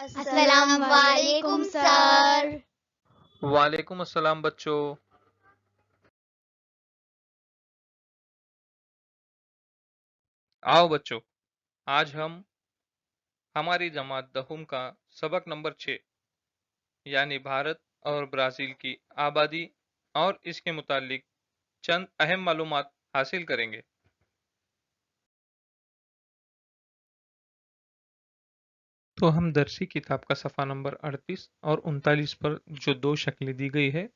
अस्सलाम वालेकुम सर। वालेकुम अस्सलाम बच्चों। आओ बच्चों, आज हम हमारी जमात दहुम का सबक नंबर 6 यानी भारत और ब्राज़ील की आबादी और इसके मुतालिक चंद अहम मालूमात हासिल करेंगे। तो हम दरसी किताब का सफ़ा नंबर 38 और 39 पर जो दो शक्लें दी गई है,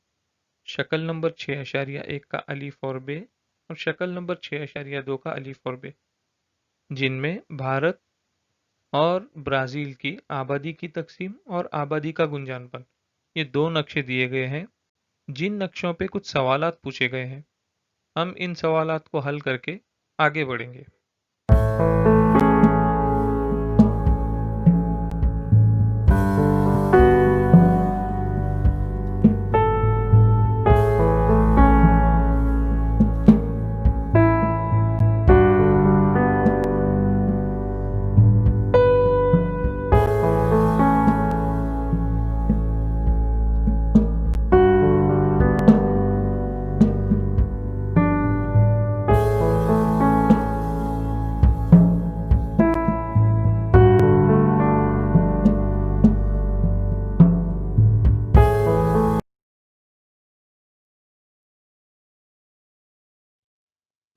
शक्ल नंबर 6.1 का अलीफ और बे और शक्ल नंबर 6.2 का अलीफ और बे, जिनमें भारत और ब्राज़ील की आबादी की तकसीम और आबादी का गुंजानपन, ये दो नक्शे दिए गए हैं। जिन नक्शों पे कुछ सवालात पूछे गए हैं, हम इन सवालात को हल करके आगे बढ़ेंगे।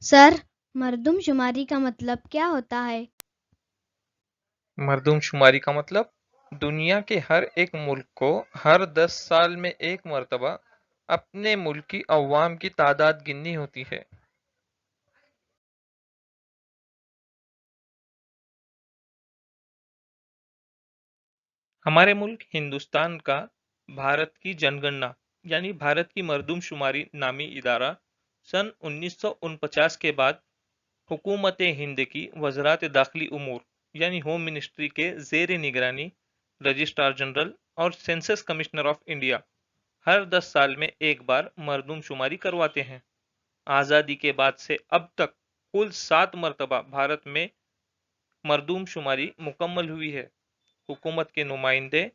सर, मर्दमशुमारी का मतलब क्या होता है? मर्दमशुमारी का मतलब दुनिया के हर एक मुल्क को हर 10 साल में एक मर्तबा अपने मुल्क की अवाम की तादाद गिननी होती है। हमारे मुल्क हिंदुस्तान का भारत की जनगणना यानी भारत की मर्दमशुमारी नामी इदारा सन 1949 के बाद हुकूमत हिंद की वज़रात दाखिली उमूर यानी होम मिनिस्ट्री के ज़ेर निगरानी रजिस्ट्रार जनरल और सेंसस कमिश्नर ऑफ इंडिया हर 10 साल में एक बार मर्दमशुमारी करवाते हैं। आज़ादी के बाद से अब तक कुल 7 मरतबा भारत में मर्दमशुमारी मुकम्मल हुई है। हुकूमत के नुमाइंदे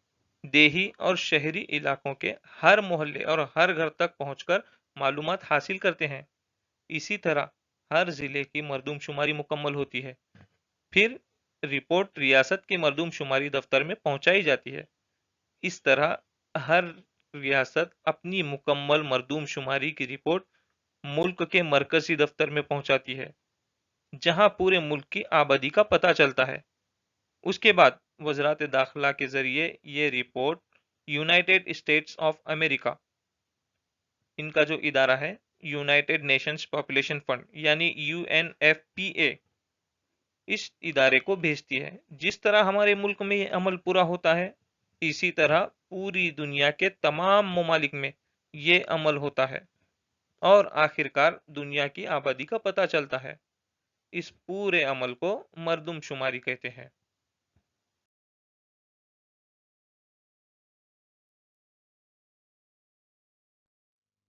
देही और शहरी इलाकों के हर मोहल्ले और हर घर तक पहुंचकर मालूमात हासिल करते हैं। इसी तरह हर जिले की मर्दमशुमारी मुकम्मल होती है। फिर रिपोर्ट रियासत के मर्दमशुमारी दफ्तर में पहुंचाई जाती है। इस तरह हर रियासत अपनी मुकम्मल मर्दमशुमारी की रिपोर्ट मुल्क के मरकजी दफ्तर में पहुंचाती है, जहां पूरे मुल्क की आबादी का पता चलता है। उसके बाद वज़रात दाखिला के जरिए ये report United states of America, इनका जो इदारा है यूनाइटेड नेशंस पॉपुलेशन फंड यानी यूएनएफपीए, इस इदारे को भेजती है। जिस तरह हमारे मुल्क में ये अमल पूरा होता है, इसी तरह पूरी दुनिया के तमाम ममालिक में ये अमल होता है और आखिरकार दुनिया की आबादी का पता चलता है। इस पूरे अमल को मर्दमशुमारी कहते हैं।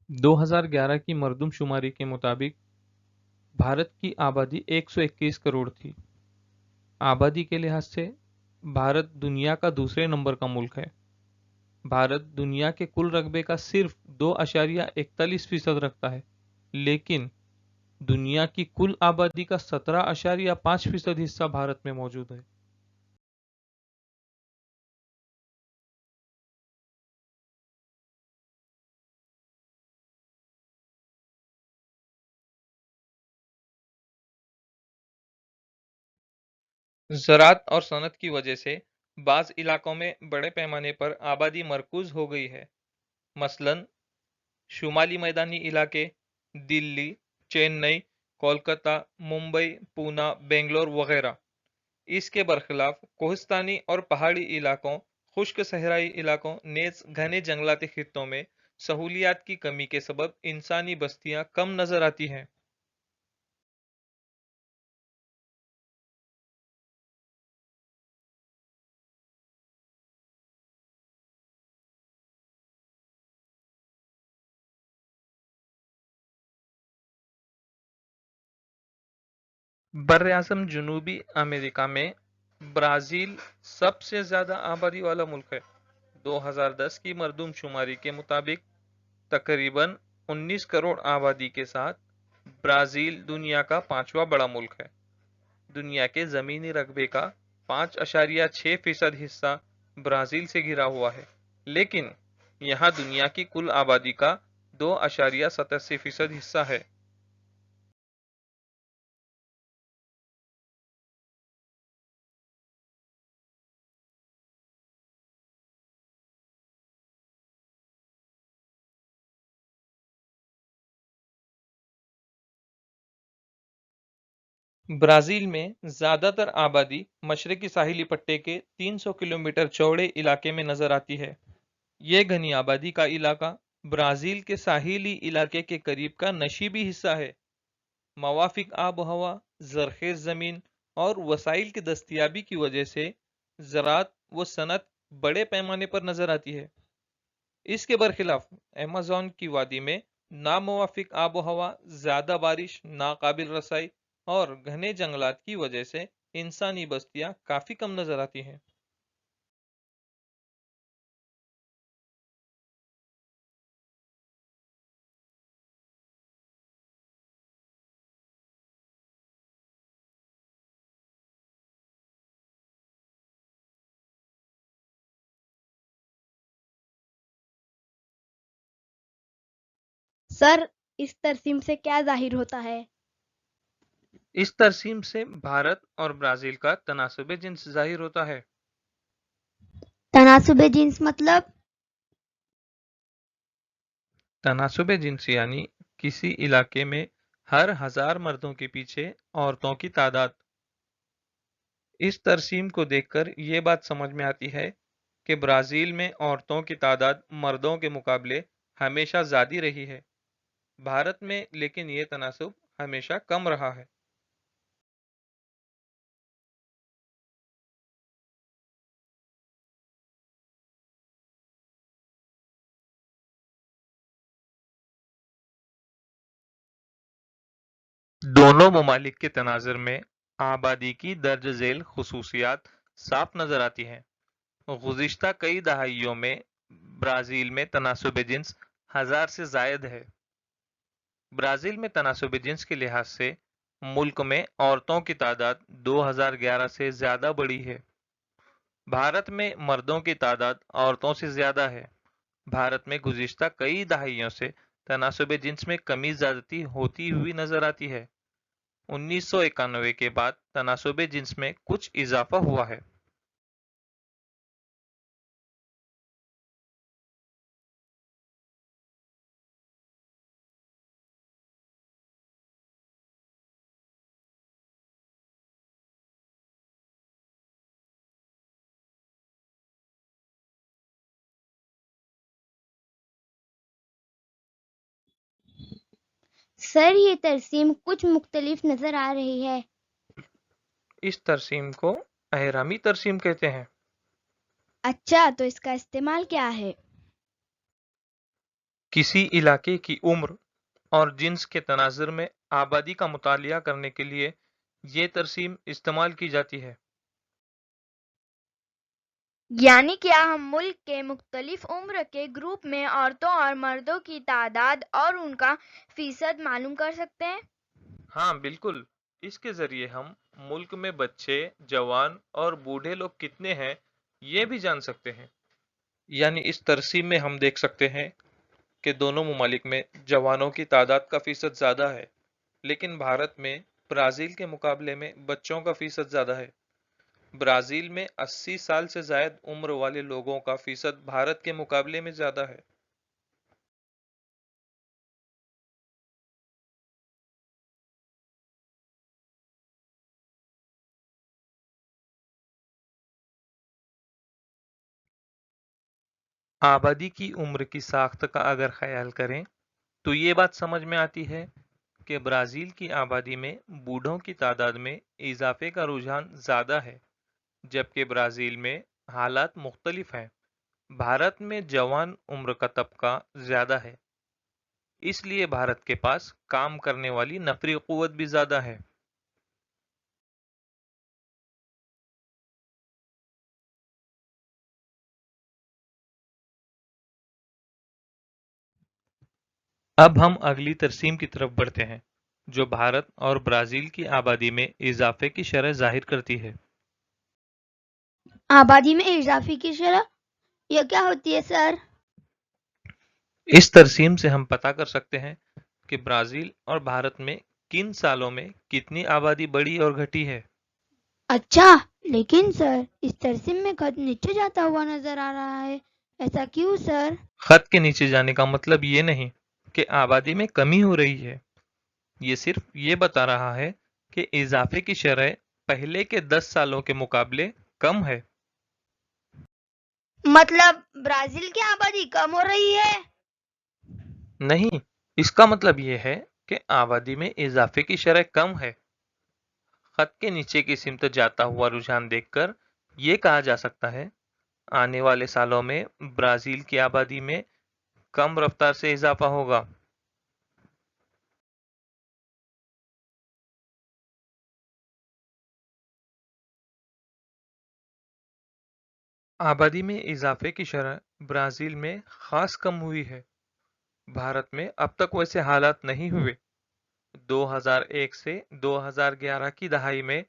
2011 की मर्दमशुमारी के मुताबिक भारत की आबादी 121 करोड़ थी। आबादी के लिहाज से भारत दुनिया का दूसरे नंबर का मुल्क है। भारत दुनिया के कुल रकबे का सिर्फ 2.41% रखता है, लेकिन दुनिया की कुल आबादी का 17.5% हिस्सा भारत में मौजूद है। ज़राअत और सनत की वजह से बाज़ इलाकों में बड़े पैमाने पर आबादी मरकूज हो गई है। मसलन शुमाली मैदानी इलाके, दिल्ली, चेन्नई, कोलकाता, मुंबई, पूना, बेंगलोर वगैरह। इसके बरखिलाफ कोहिस्तानी और पहाड़ी इलाकों, खुश्क सहराई इलाकों नेज घने जंगलाती खित्तों में सहूलियात की कमी के सबब इंसानी बस्तियां कम नजर आती हैं। बर्र आज़म जनूबी अमेरिका में ब्राजील सबसे ज्यादा आबादी वाला मुल्क है। 2010 की मरदूम शुमारी के मुताबिक तकरीबन 19 करोड़ आबादी के साथ ब्राजील दुनिया का पांचवा बड़ा मुल्क है। दुनिया के जमीनी रकबे का 5.6% हिस्सा ब्राजील से घिरा हुआ है, लेकिन यहाँ दुनिया की कुल आबादी का 2.87% हिस्सा है। ब्राजील में ज्यादातर आबादी मशरकी साहिली पट्टे के 300 किलोमीटर चौड़े इलाके में नजर आती है। ये घनी आबादी का इलाका ब्राजील के साहिली इलाके के करीब का नशीबी हिस्सा है। मवाफिक आब हवा, जरखेज जमीन और वसाइल की दस्तयाबी की वजह से ज़राअत व सनत बड़े पैमाने पर नजर आती है। इसके बरखिलाफ अमेज़न की वादी में नामुवाफिक आब हवा, ज्यादा बारिश, नाकाबिल रसाई और घने जंगलात की वजह से इंसानी बस्तियां काफी कम नजर आती हैं। सर, इस तरसीम से क्या जाहिर होता है? इस तरसीम से भारत और ब्राजील का तनासुब जिन्स जाहिर होता है। तनासुब जिन्स मतलब? तनासुब जिन्स यानी किसी इलाके में हर 1000 मर्दों के पीछे औरतों की तादाद। इस तरसीम को देखकर ये बात समझ में आती है कि ब्राजील में औरतों की तादाद मर्दों के मुकाबले हमेशा ज्यादा रही है। भारत में लेकिन ये तनासुब हमेशा कम रहा है। दोनों ममालिक के तनाज़ुर में आबादी की दर्ज झेल खुसूसियात साफ नजर आती हैं। गुज़िश्ता कई दहाइयों में ब्राजील में तनासुब जिन्स 1000 से जायद है। ब्राजील में तनासुब जिन्स के लिहाज से मुल्क में औरतों की तादाद 2011 से ज्यादा बढ़ी है। भारत में मर्दों की तादाद औरतों से ज्यादा है। भारत में गुज़िश्ता कई दहाइयों से तनासुब जिन्स में कमी ज्यादती होती हुई नजर आती है। 1991 के बाद तनासुब जिन्स में कुछ इजाफा हुआ है। सर, ये तरसीम कुछ मुख्तलिफ नजर आ रही है। इस तरसीम को अहरामी तरसीम कहते हैं। अच्छा, तो इसका इस्तेमाल क्या है? किसी इलाके की उम्र और जिन्स के तनाज़ुर में आबादी का मुतालिया करने के लिए ये तरसीम इस्तेमाल की जाती है। यानी क्या हम मुल्क के मुख्तलिफ उम्र के ग्रुप में औरतों और मर्दों की तादाद और उनका फीसद मालूम कर सकते हैं? हाँ बिल्कुल, इसके जरिए हम मुल्क में बच्चे, जवान और बूढ़े लोग कितने हैं ये भी जान सकते हैं। यानी इस तरसीम में हम देख सकते हैं कि दोनों ममालिक में जवानों की तादाद का फीसद ज्यादा है, लेकिन भारत में ब्राजील के मुकाबले में बच्चों का फीसद ज्यादा है। ब्राजील में 80 साल से जायद उम्र वाले लोगों का फीसद भारत के मुकाबले में ज्यादा है। आबादी की उम्र की साख्त का अगर ख्याल करें तो ये बात समझ में आती है कि ब्राजील की आबादी में बूढ़ों की तादाद में इजाफे का रुझान ज्यादा है, जबकि ब्राजील में हालात मुख्तलिफ हैं। भारत में जवान उम्र का तबका ज्यादा है, इसलिए भारत के पास काम करने वाली नफरी कुव्वत भी ज्यादा है। اب ہم اگلی ترسیم کی طرف بڑھتے ہیں جو بھارت اور برازیل کی آبادی میں اضافے کی شرح ظاہر کرتی ہے۔ آبادی میں اضافے کی شرح یہ کیا ہوتی ہے سر؟ اس ترسیم سے ہم پتہ کر سکتے ہیں کہ برازیل اور بھارت میں کن سالوں میں کتنی آبادی بڑھی اور گھٹی ہے۔ اچھا، لیکن سر اس ترسیم میں خط نیچے جاتا ہوا نظر آ رہا ہے، ایسا کیوں سر؟ خط کے نیچے جانے کا مطلب یہ نہیں کہ آبادی میں کمی ہو رہی ہے، یہ صرف یہ بتا رہا ہے کہ اضافے کی شرح پہلے کے 10 سالوں کے مقابلے کم ہے۔ مطلب برازیل کی آبادی کم ہو رہی ہے؟ نہیں، اس کا مطلب یہ ہے کہ آبادی میں اضافے کی شرح کم ہے۔ خط کے نیچے کی سمت جاتا ہوا رجحان دیکھ کر یہ کہا جا سکتا ہے آنے والے سالوں میں برازیل کی آبادی میں کم رفتار سے اضافہ ہوگا۔ آبادی میں اضافے کی شرح برازیل میں خاص کم ہوئی ہے۔ بھارت میں اب تک ویسے حالات نہیں ہوئے۔ 2001 سے 2011 کی دہائی میں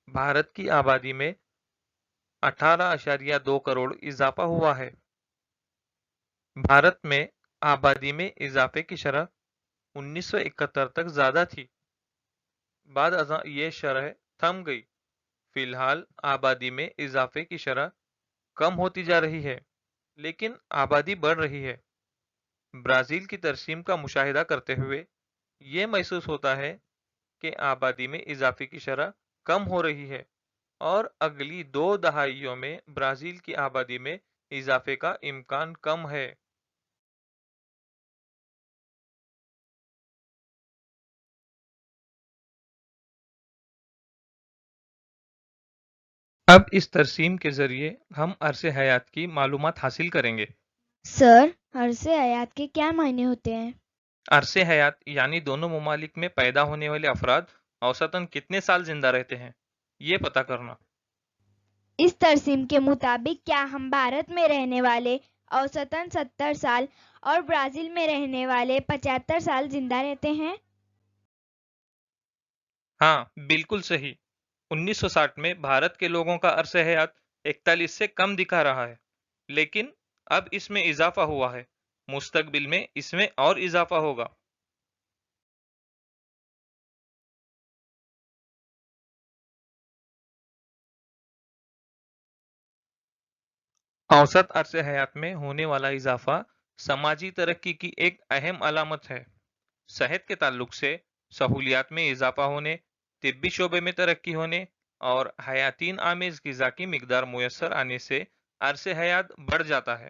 بھارت کی آبادی میں 18.2 کروڑ اضافہ ہوا ہے۔ بھارت میں آبادی میں اضافے کی شرح 1971 تک زیادہ تھی، بعد ازاں یہ شرح تھم گئی۔ فی الحال آبادی میں اضافے کی شرح کم ہوتی جا رہی ہے، لیکن آبادی بڑھ رہی ہے۔ برازیل کی ترسیم کا مشاہدہ کرتے ہوئے یہ محسوس ہوتا ہے کہ آبادی میں اضافے کی شرح کم ہو رہی ہے اور اگلی 2 دہائیوں میں برازیل کی آبادی میں اضافے کا امکان کم ہے۔ اب اس ترسیم کے ذریعے ہم عرص حیات کی معلومات حاصل کریں گے۔ سر عرص حیات کے کیا معنی ہوتے ہیں؟ عرص حیات یعنی دونوں ممالک میں پیدا ہونے والے افراد اوسطاً کتنے سال زندہ رہتے ہیں، یہ پتہ کرنا۔ اس ترسیم کے مطابق کیا ہم بھارت میں رہنے والے اوسطاً 70 سال اور برازیل میں رہنے والے 75 سال زندہ رہتے ہیں؟ ہاں، بالکل صحیح۔ 1960 میں بھارت کے لوگوں کا عرص حیات 41 سے کم دکھا رہا ہے، لیکن اب اس میں اضافہ ہوا ہے۔ مستقبل میں اس میں اور اضافہ ہوگا۔ اوسط عرص حیات میں ہونے والا اضافہ سماجی ترقی کی ایک اہم علامت ہے۔ صحت کے تعلق سے سہولیات میں اضافہ ہونے، طبی شعبے میں ترقی ہونے اور حیاتین آمیز غذا کی مقدار میسر آنے سے عرص حیات بڑھ جاتا ہے۔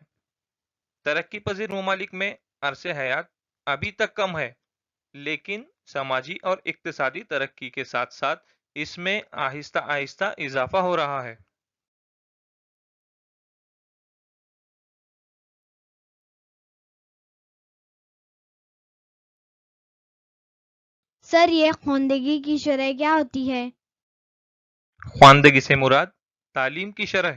ترقی پذیر ممالک میں عرص حیات ابھی تک کم ہے، لیکن سماجی اور اقتصادی ترقی کے ساتھ ساتھ اس میں آہستہ آہستہ اضافہ ہو رہا ہے۔ سر یہ خواندگی کی شرح کیا ہوتی ہے؟ خواندگی سے مراد تعلیم کی شرح۔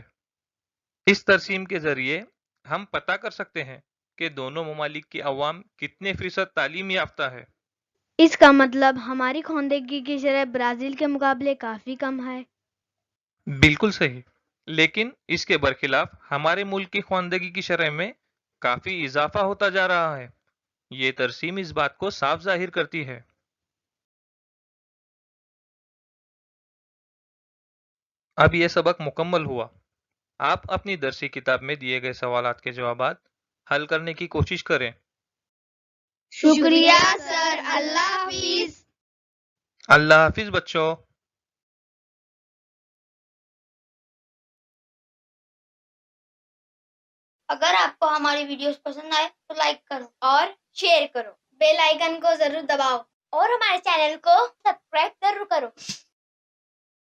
اس ترسیم کے ذریعے ہم پتہ کر سکتے ہیں کہ دونوں ممالک کی عوام کتنے فیصد تعلیم یافتہ ہے۔ اس کا مطلب ہماری خواندگی کی شرح برازیل کے مقابلے کافی کم ہے۔ بالکل صحیح، لیکن اس کے برخلاف ہمارے ملک کی خواندگی کی شرح میں کافی اضافہ ہوتا جا رہا ہے۔ یہ ترسیم اس بات کو صاف ظاہر کرتی ہے۔ اب یہ سبق مکمل ہوا۔ آپ اپنی درسی کتاب میں دیے گئے سوالات کے جوابات حل کرنے کی کوشش کریں۔ شکریہ سر، اللہ حافظ۔ اللہ حافظ بچوں۔ اگر آپ کو ہماری ویڈیوز پسند آئے تو لائک کرو اور شیئر کرو، بیل آئیکن کو ضرور دباؤ اور ہمارے چینل کو سبسکرائب ضرور کرو۔